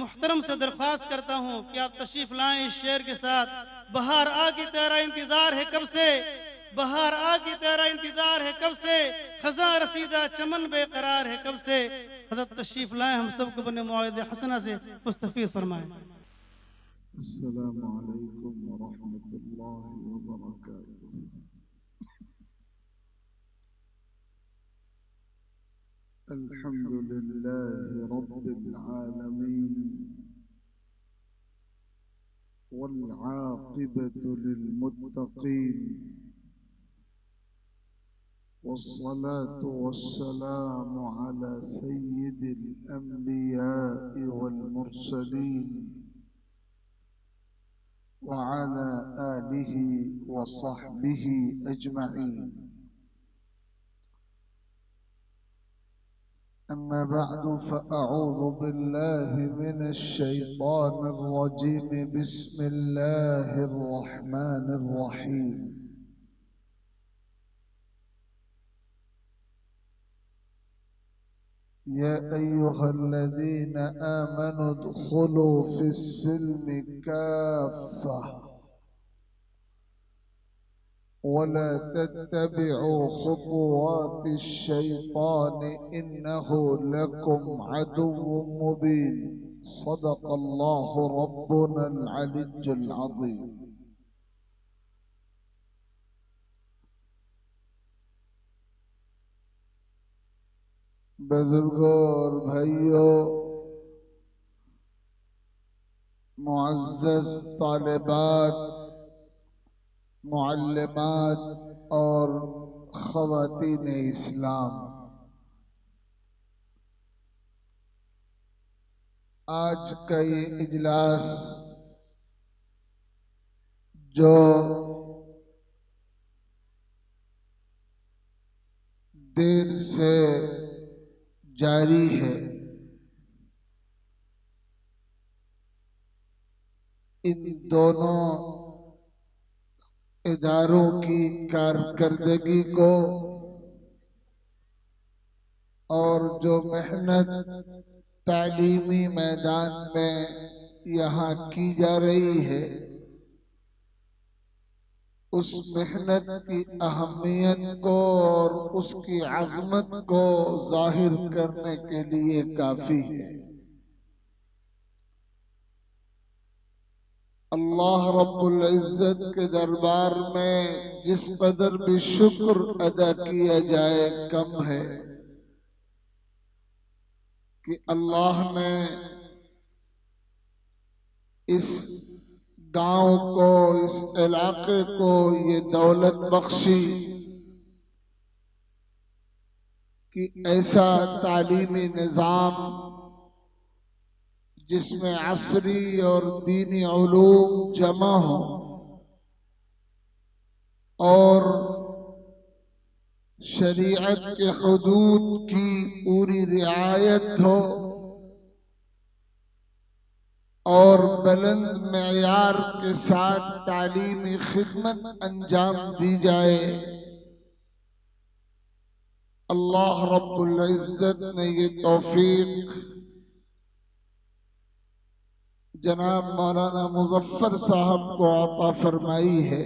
मुहतरम से दरख्वास्त करता हूँ कि आप तशरीफ लाएं इस शेर के साथ। बहार आ की तेरा इंतजार है कब से, बहार आ की तेरा इंतजार है कब से, खजा रसीदा चमन बेकरार है कब से। हज़रत तशरीफ लाएं, हम सबको बने मौइद हसना से मुस्तफीद फरमाएं। अस्सलामु अलैकुम वरहमतुल्लाहि वबरकातुह। अल्हम्दुलिल्लाहि रब्बिल आलमीन वल आक़िबतु लिल मुत्तक़ीन वस्सलातु वस्सलामु अला सय्यिदिल अंबिया'i वल मुरसलीन वअला आलिहि वसहबिहि अजमईन। अम्मा बअदु फ़अऊज़ु बिल्लाहि मिनश शैतानिर रजीम। बिस्मिल्लाहिर रहमानिर रहीम। या अय्युहल्लज़ीना आमनु उद्खुलू फिस्सिल्मि काफ़्फ़ा वला तत्तबिउ खुतुवातिश शैतान इन्नहु लकुम अदुव्वुम मुबीन। सदक़ल्लाहु रब्बुनल अलिय्युल अज़ीम। बुजुर्गों और भाइयों, मुअज़्ज़ज़ तालिबात, मुअल्लिमात और ख़वातीन इस्लाम, आज का ये इजलास जो देर से जारी है, इन दोनों इदारों की कारकर्दगी को और जो मेहनत तालीमी मैदान में यहाँ की जा रही है, उस मेहनत की अहमियत को और उसकी अज़मत को जाहिर करने के लिए काफी है। अल्लाह रब्बुल इज्जत के दरबार में जिस कदर भी शुक्र अदा किया जाए कम है कि अल्लाह ने इस गांव को, इस इलाके को ये दौलत बख्शी कि ऐसा तालीमी निज़ाम जिसमें असरी और दीनी उलूम जमा हो और शरीयत के हुदूद की पूरी रियायत हो और बुलंद मेयार के साथ तालीमी खिदमत अंजाम दी जाए। अल्लाह रब्बुल इज्जत ने ये तौफीक जनाब मौलाना मुज़फ्फर साहब को अता फरमाई है।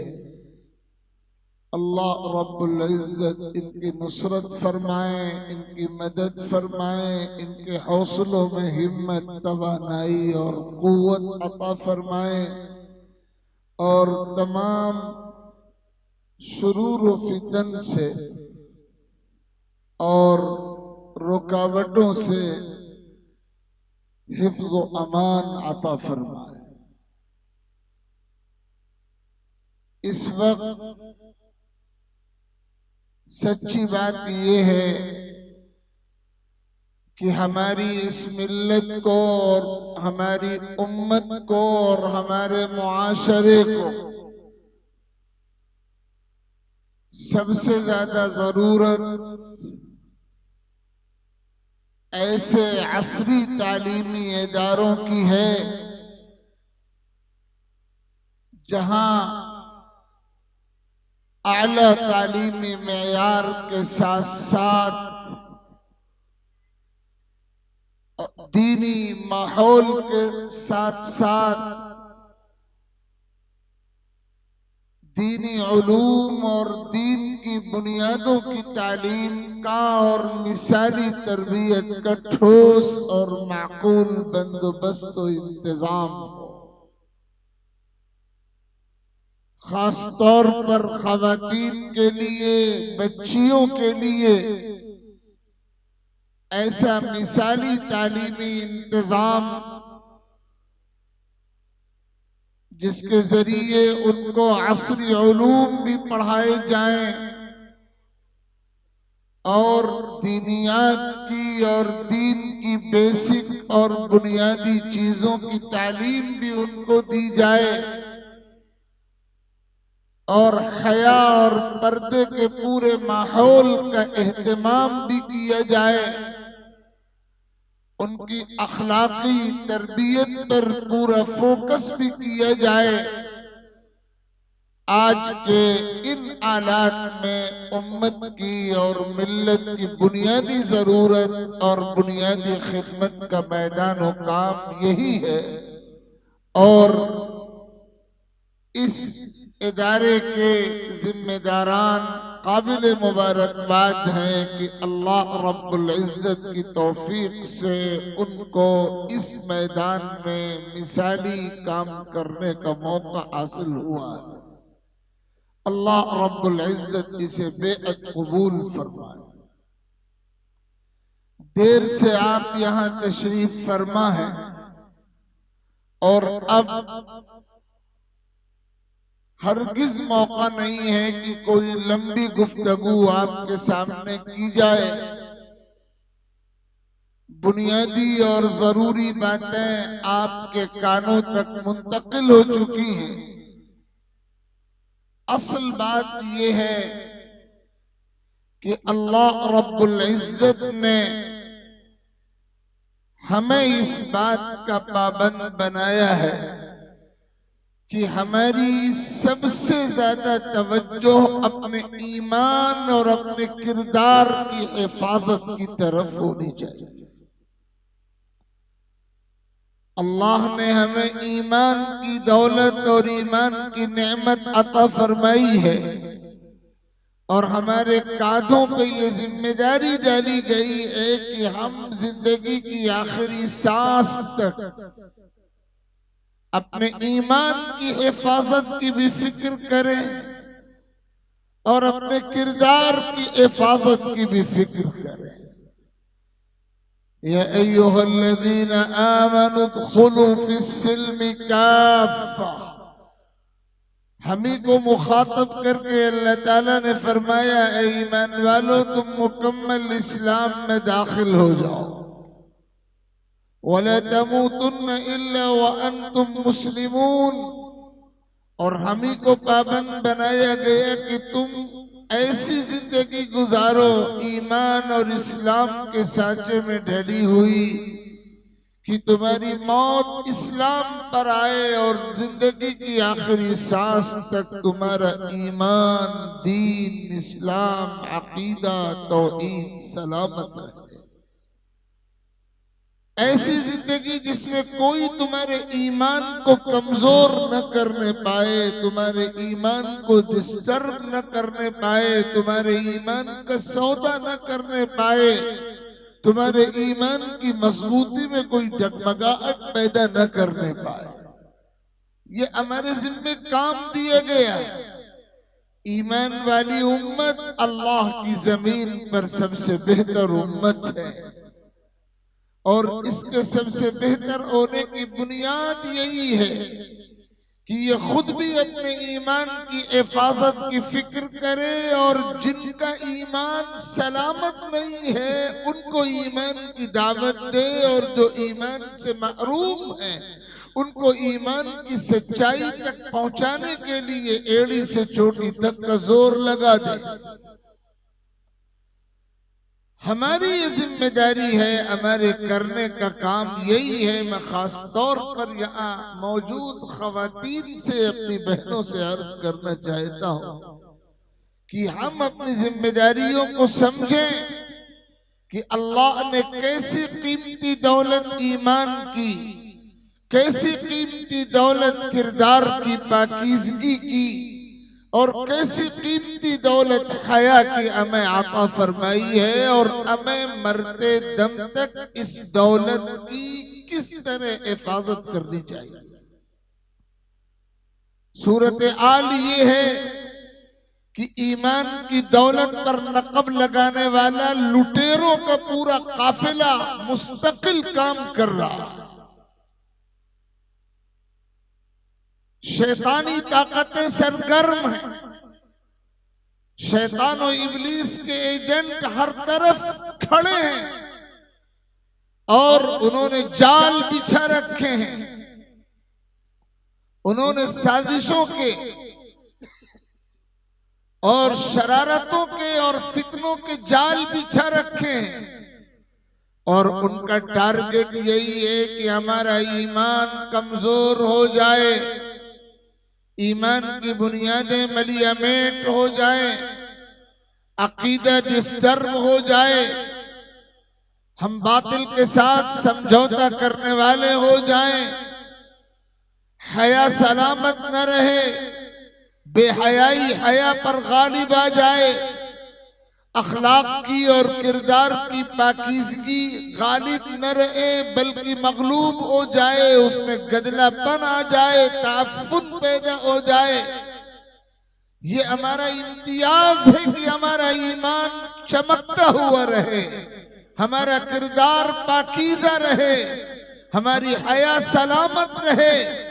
अल्लाह रब्बुल इज्जत इनकी नुसरत फरमाए, इनकी मदद फरमाए, इनके हौसलों में हिम्मत, तवानाई और कुव्वत अता फरमाए और तमाम शुरूर व फितन से और रुकावटों से हिफ्ज़ व अमान अता फरमाए। इस वक्त सच्ची बात यह है कि हमारी इस मिल्लत को और हमारी उम्मत को और हमारे मुआशरे को सबसे ज्यादा जरूरत ऐसे असरी तालीमी इदारों की है जहां आला तालीमी मेयार के साथ साथ दीनी माहौल के साथ साथ दीनी उलूम और दीन की बुनियादों की तालीम का और मिसाली तरबियत का ठोस और माकूल बंदोबस्त और इंतजाम हो। खास तौर पर खवातीन के लिए, बच्चियों के लिए ऐसा मिसाली तालीमी इंतजाम जिसके जरिए उनको असरी उलूम भी पढ़ाए जाएं और दीनियात की और दीन की बेसिक और बुनियादी चीजों की तालीम भी उनको दी जाए और हया और पर्दे के पूरे माहौल का एहतमाम भी किया जाए, उनकी अखलाकी तरबियत पर पूरा फोकस भी किया जाए। आज के इन हालात में उम्मत की और मिल्लत की बुनियादी जरूरत और बुनियादी खिदमत का मैदान व काम यही है और इस इदारे के जिम्मेदारान काबिल मुबारकबाद हैं कि अल्लाह रब्बुल इज्जत की तौफीक से उनको इस मैदान में मिसाली काम करने का मौका हासिल हुआ। अल्लाह रब्बुल इज्जत इसे बेअद कबूल फरमाए। देर से आप यहाँ तशरीफ फरमा है और अब हरगिज मौका नहीं है कि कोई लंबी गुफ्तगू आपके सामने की जाए। बुनियादी और जरूरी बातें आपके कानों तक मुंतकिल हो चुकी हैं। असल बात यह है कि अल्लाह रब्बुल इज्जत ने हमें इस बात का पाबंद बनाया है कि हमारी सबसे ज्यादा तवज्जो अपने ईमान और अपने किरदार की हिफाजत की तरफ होनी चाहिए। अल्लाह ने हमें ईमान की दौलत और ईमान की नेमत अता फरमाई है और हमारे कांधों पे ये जिम्मेदारी डाली गई है कि हम जिंदगी की आखिरी सांस तक अपने ईमान की हिफाजत की भी फिक्र करें और अपने किरदार की हिफाजत की भी फिक्र करें। या अय्युहल्लज़ीना आमनु दुखुलू फिस्सिल्मि काफ़ा, हमी को मुखातब करके अल्लाह ताला ने फरमाया, ऐ ईमान वालों तुम मुकम्मल इस्लाम में दाखिल हो जाओ। वला तमूतुन्न इल्ला व अंतुम मुस्लिमून, और हमी को पाबंद बनाया गया कि तुम ऐसी जिंदगी गुजारो ईमान और इस्लाम के सांचे में ढली हुई कि तुम्हारी मौत इस्लाम पर आए और जिंदगी की आखिरी सांस तक तुम्हारा ईमान, दीन, इस्लाम, अकीदा, तौहीद सलामत रहे। ऐसी जिंदगी जिसमें कोई तुम्हारे ईमान को कमजोर न करने पाए, तुम्हारे ईमान को डिस्टर्ब न करने पाए, तुम्हारे ईमान का सौदा न करने पाए, तुम्हारे ईमान की मजबूती में कोई डगमगाहट पैदा न करने पाए। ये हमारे जिम्मे काम दिया गया है। ईमान वाली उम्मत अल्लाह की जमीन पर सबसे बेहतर उम्मत है और इसके सबसे बेहतर होने की बुनियाद यही है कि ये खुद भी अपने ईमान की हिफाजत की फिक्र करे और जिनका ईमान सलामत नहीं है उनको ईमान की दावत दे और जो ईमान से महरूम है उनको ईमान की सच्चाई तक पहुंचाने के लिए एड़ी से चोटी तक का जोर लगा दे। हमारी ये जिम्मेदारी है, हमारे करने का काम यही है। मैं खास तौर पर यहाँ मौजूद खवातीन से, अपनी बहनों से अर्ज करना चाहता हूँ कि हम अपनी जिम्मेदारियों को समझें कि अल्लाह ने कैसी कीमती दौलत ईमान की, कैसी कीमती दौलत किरदार की पाकीज़गी की और कैसी कीमती दौलत हया की हमें आता फरमाई है, और हमें मरते दम तक इस दौलत की किस तरह हिफाजत करनी चाहिए। सूरत आल ये है कि ईमान की दौलत पर नकब लगाने वाला लुटेरों का पूरा काफिला मुस्तकिल काम कर रहा है। शैतानी ताकतें सरगर्म हैं, शैतान और इब्लीस के एजेंट हर तरफ खड़े हैं और उन्होंने जाल बिछा रखे हैं, उन्होंने साजिशों के और शरारतों के और फितनों के जाल बिछा रखे हैं, और उनका टारगेट यही है कि हमारा ईमान कमजोर हो जाए, ईमान की बुनियादें मलियामेट हो जाए, अकीदा डिस्टर्ब हो जाए, हम बातिल के साथ समझौता करने वाले हो जाएं, हया सलामत न रहे, बेहयाई हया पर गालिब आ जाए, अखलाक की और किरदार की पाकीज़गी गालिब न रहे बल्कि मगलूब हो जाए, उसमें गदलापन आ जाए, ताफुन पैदा हो जाए। ये हमारा इम्तियाज है कि हमारा ईमान चमकता हुआ रहे, हमारा किरदार पाकीज़ा रहे, हमारी हया सलामत रहे।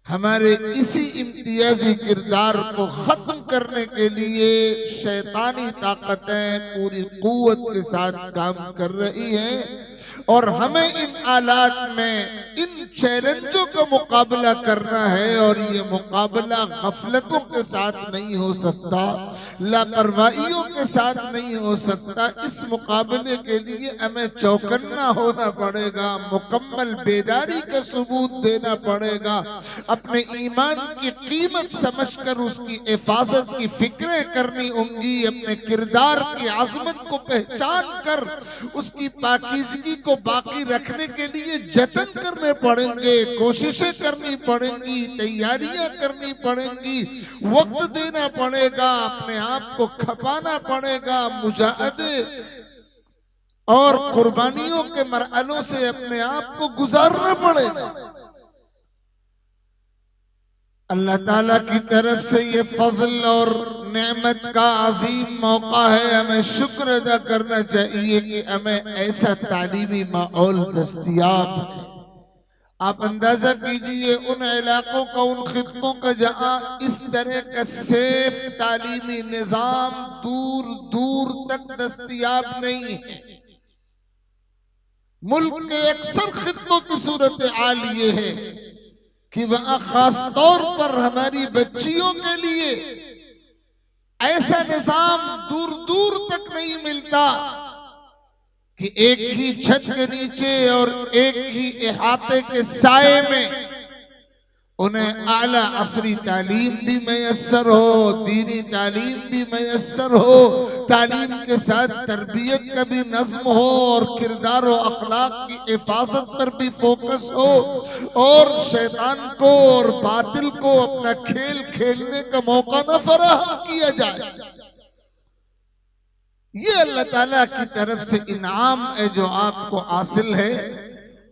हमारे इसी इम्तियाजी किरदार को खत्म करने के लिए शैतानी ताकतें पूरी कुव्वत के साथ काम कर रही हैं, और हमें इन हालात में इन चैलेंजों का मुकाबला करना है, और ये मुकाबला गफलतों के साथ नहीं हो सकता, लापरवाहियों के साथ नहीं हो सकता। इस मुकाबले के लिए हमें चौकन्ना होना पड़ेगा, मुकम्मल बेदारी का सबूत देना पड़ेगा, अपने ईमान की कीमत समझकर उसकी हिफाजत की फिक्रें करनी होंगी, अपने किरदार की आज़मत को पहचान कर उसकी पाकीज़गी को बाकी रखने के लिए जतन करने पड़ेंगे, कोशिशें करनी पड़ेंगी, तैयारियां करनी पड़ेंगी, वक्त देना पड़ेगा, अपने आप को खपाना पड़ेगा, मुजाहदे और कुर्बानियों के मरहलों से अपने आप को गुजारना पड़ेगा। अल्लाह ताला की तरफ से ये फजल और नेमत का अजीम मौका है, हमें शुक्र अदा करना चाहिए कि हमें ऐसा तालीमी माहौल दस्तयाब है। आप अंदाजा कीजिए उन इलाकों का, उन खित्तों का जहां इस तरह का सेफ तालीमी निजाम दूर दूर तक दस्तयाब नहीं है। मुल्क के अक्सर खित्तों की सूरत हाल ये है कि वहां खास तौर पर हमारी बच्चियों के लिए ऐसा निजाम दूर दूर तक नहीं मिलता कि एक ही छत के नीचे और एक ही इहाते के साए में उन्हें आला असरी तालीम भी मैसर हो, दीनी तालीम भी मैसर हो, तालीम के साथ तरबियत का भी नज्म हो और किरदार और अखलाक की हिफाजत पर भी फोकस हो, और शैतान को और बातिल को अपना खेल खेलने का मौका न फराहम किया जाए। ये अल्लाह ताला की तरफ से इनाम है जो आपको हासिल है,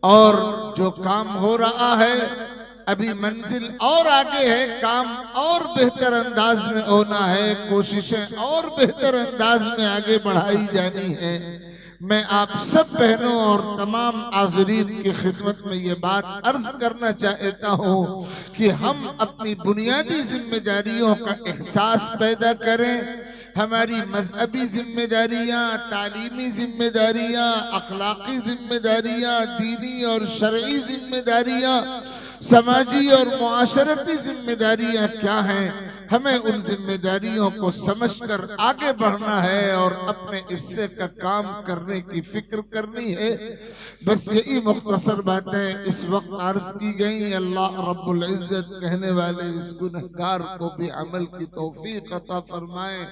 और जो काम हो रहा है अभी मंजिल और आगे है, काम और बेहतर अंदाज में होना है, कोशिशें और बेहतर अंदाज में आगे बढ़ाई जानी है। मैं आप सब बहनों और तमाम हाज़रीन की खिदमत में ये बात अर्ज करना चाहता हूँ कि हम अपनी बुनियादी जिम्मेदारियों का एहसास पैदा करें। हमारी मजहबी जिम्मेदारियाँ, तालीमी जिम्मेदारियाँ, अखलाकी जिम्मेदारियाँ, दीनी और शरई जिम्मेदारियाँ, समाजी और मुआशरती जिम्मेदारियाँ क्या हैं, हमें उन जिम्मेदारियों को समझकर आगे बढ़ना है और अपने हिस्से का काम करने की फिक्र करनी है। बस यही मुख्तसर बातें इस वक्त अर्ज की गई। अल्लाह रब्बुल इज्जत कहने वाले इस गुनहगार को भी अमल की तौफीक अता फरमाए,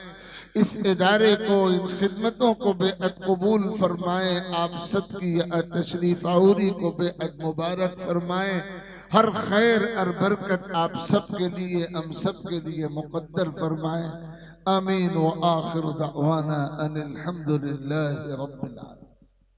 इस इदारे को, इन खिदमतों को बेअद कबूल फरमाए। आप सबकी तशरीफ आवरी को बेअद मुबारक फरमाए। हर खैर और बरकत आप सबके लिए, हम सबके लिए मुक़द्दर फरमाए। आमीन व आखिर दअवाना अनिल हम्दुलिल्लाहि रब्बिल आलमीन।